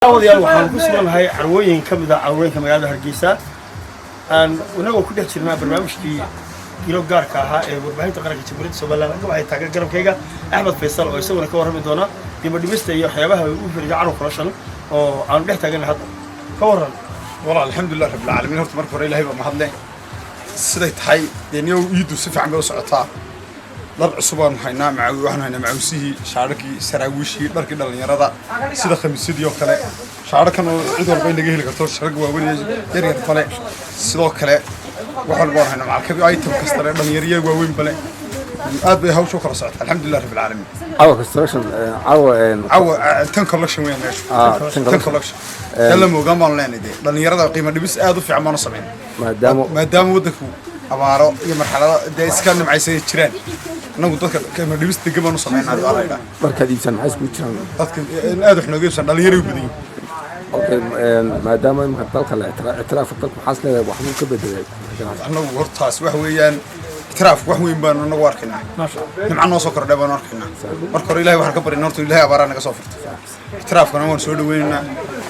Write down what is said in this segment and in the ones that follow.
Awadayaal waxaan ku suganahay carwooyin ka mid ah carwooyinka magaalada Hargeysa anagoo ku dhex jirnaa barnaamijkii kilo gaarka ahaa ee warbaahinta qaranka Jamhuuriyadda Soomaaliland waxay taageer garabkayga Axmed Faysal oo isaguna ka warrami doona dib u dhimista iyo waxyaabaha uu firiyo carruur corruption oo aan dhex taagan hadda ka waran والله الحمد لله رب العالمين horta marka hore ilaahay baa mahadle siday tahay deeniyow iidu si fiican bay u socotaa dad cusub aan haynaa waxaan haynaa macawisihii shaarkii saraawiishii dharkii dhalinyarada sida khamiisadii oo kale shaarkan oo cid walba inaga heli karto sharag waaweyn yar yar kale sidoo kale waxaan baan haynaa macalkabi item kasta dhalinyariya waaweyn bale aad bay hawshu kala socotaa alxamdulillaah rabbil caalamiin عوا construction عوا tan collection weyn meesha tan collection yalla moogaan baan leenahay dhalinyarada qiimo dhibis aad u fiican baan u sameyn maadaama wadanku abaaro iyo marxalada iska nimcaysay jiraan nagu dadka qiimo dhibis degan baan u sameynaa alayda marka diibsan maxay isku jiraan dadka aad wax nooga iibsan dhalinyaro u badan okay maadaama imka dalka la itiraaf dalka waxaas leeyahay wax uu ka bedelay anagu hortaas wax weeyaan itiraaf wax weyn baan anagu arkaynaa nimca noo soo kordhay baan arkaynaa marka hore ilaahay waxaan ka barinaa horta ilaahay abaara naga soo furtay itiraafkana waan soo dhaweynaynaa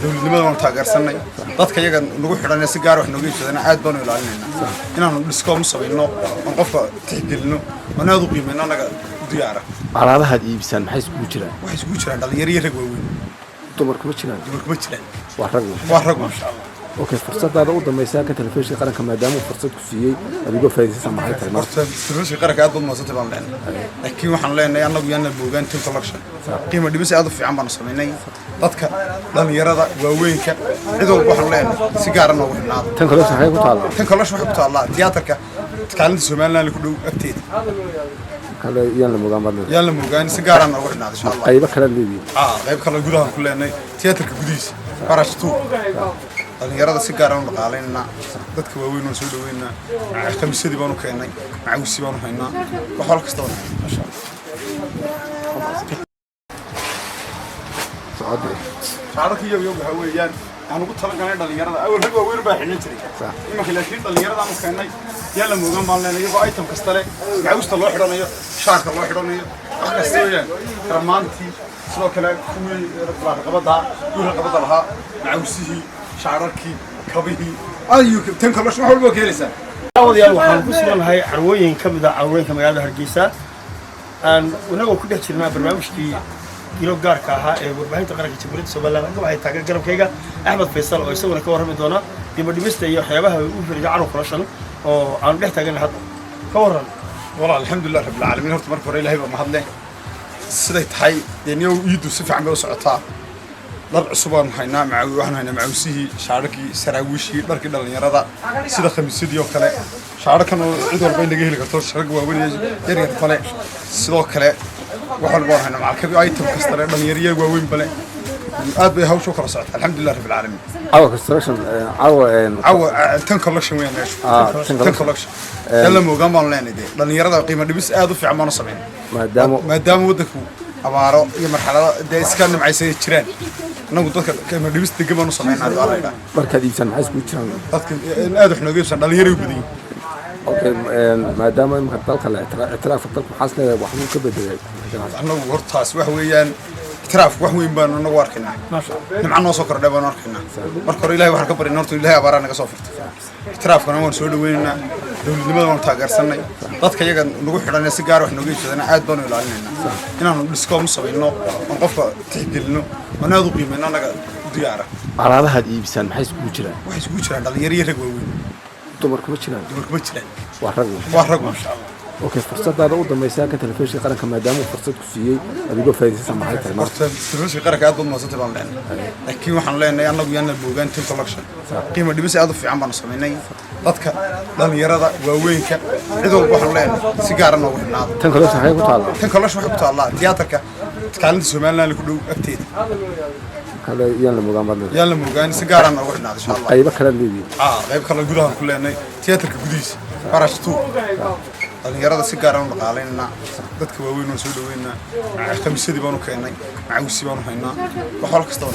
dawladnimada waan taageersanay dadka iyaga nagu xidhan si gaar wax nooga iibsadana aad baan u ilaalinaynaa inaanu discount sameeyno oo qofka tixgelino oo aad u qiimeeyno anaga diyaara alaadaha iibsan maxay isku jiraan dhalinyaro rag waaweyn dumarku ma jiraan waa rag masha Allah اوكي فرصتها u dambaysaa ka telefishinka qaranka maadaama uu fursad ku siiyay adigoo faa'iideysan maxay tahay marka telefishinka qaranka aad ma soo tabaan laakiin waxaan leenahay anagu yana boogaan tin collection qiimo dhibis aad u fiican baan sameynay dadka dhalinyarada waaweynka cid walba waxaan leenahay si gaar ah ugu xidhnaado tan collection waxay ku taallaa tiyaatarka kaalinta Soomaaliland ku dhow agteeda kale yaan la moogaan si gaar ah ugu xidhnaado insha Allah qayb kale leeyahay qayb kale gudaha ku leenahay tiyaatarka gudihiisa barashtu dhalinyarada si gaar ah u dhaqaaleynaa dadka waaweyn oo soo dhaweynaa khamiisadii baan u keenay macawisi baan u haynaa wax wal kasta oo masha Allah saadka iyo waxa weeyaan aan ugu talagalnay dhalinyarada awal rag waaweyn baa xilin jiray imanka laakiin dhalinyarada aan keenay yalla moogan baan leenahay oo item kasta leh macawista loo xidhanayo shaarka loo xidhanayo wax kasta weeyaan ramaantii sidoo kale kuwii raqabada lahaa macawisihii shaararkii kabihii ayuu tan kala wax walba keenaysaa awadayaal waxaan ku suganahay carwooyin ka mid ah carwooyinka magaalada Hargeysa anagoo ku dhex jirnaa barnaamijkii kilo gaarka ahaa ee warbaahinta qaranka Jamhuuriyadda Soomaaliland waxay taageer garabkayga Axmed Faysal oo isaguna ka warrami doona dib u dhimista iyo waxyaabaha uu firiyo carruur corruption oo aan dhex taagan hadda ka waran والله الحمد لله رب العالمين horta marka hore ilaahay baa mahadle siday tahay deeniyow iidu si fiican bay u socotaa dad cusub aan haynaa waxaan haynaa macawisihii shaarkii saraawiishii dharkii dhalinyarada sida khamiisadii oo kale shaarkan oo cid walba inaga heli karto sharag waaweyn yar yar kale sidoo kale waxaan baan haynaa macalkabi item kasta dhalinyariya waaweyn bale aad bay hawshu kala socotaa alxamdulillaah rabbil caalamiin عوا construction عوا tan collection weyn meesha tan collection yalla moogaan baan leenahay dhalinyarada qiimo dhibis aad u fiican baan sameyn maadaama wadanku abaaro iyo marxalada iska nimcaysay jiraan nagu dadka qiimo dhibis degan baan u sameynaa alayda marka diibsan maxay isku jiraan dadka aad wax nooga iibsan dhalinyaro u badan okay maadaama imka dalka la itiraaf dalka waxaas leeyahay wax uu ka bedelay anagu hortaas wax weeyaan itiraaf wax weyn baan anagu arkaynaa nimca noo soo kordhay baan arkaynaa marka hore ilaahay waxaan ka barinaa horta ilaahay abaara naga soo furtay itiraafkana waan soo dhaweynaynaa dawladnimada waan taageersanay dadka iyaga nagu xidhan si gaar wax nooga iibsadana aad baan u ilaalinaynaa inaanu discount sameeyno oo qofka tixgelino oo aad u qiimeeyno anaga diyaara alaadaha iibsan maxay isku jiraan dhalinyaro rag waaweyn dumarku ma jiraan waa rag masha Allah اوكي فرصتها u dambaysaa ka telefishinka qaranka maadaama uu fursad ku siiyay adigoo faa'iideysan maxay tahay marka telefishinka qaranka aad ma soo tabaan laakiin waxaan leenahay anagu yana boogaan tin collection qiimo dhibis aad u fiican baan sameynay dadka dhalinyarada waaweynka cid walba waxaan leenahay si gaar ah ugu xidhnaado tan collection waxay ku taallaa tiyaatarka kaalinta Soomaaliland ku dhow agteeda kale yaan la moogaan si gaar ah ugu xidhnaado insha Allah qayb kale leeyahay qayb kale gudaha ku leenahay tiyaatarka gudihiisa barashtu dhalinyarada si gaar ah u dhaqaaleynaa dadka waaweyn oo soo dhaweynaa khamiisadii baan u keenay macawisi baan u haynaa wax wal kasta oo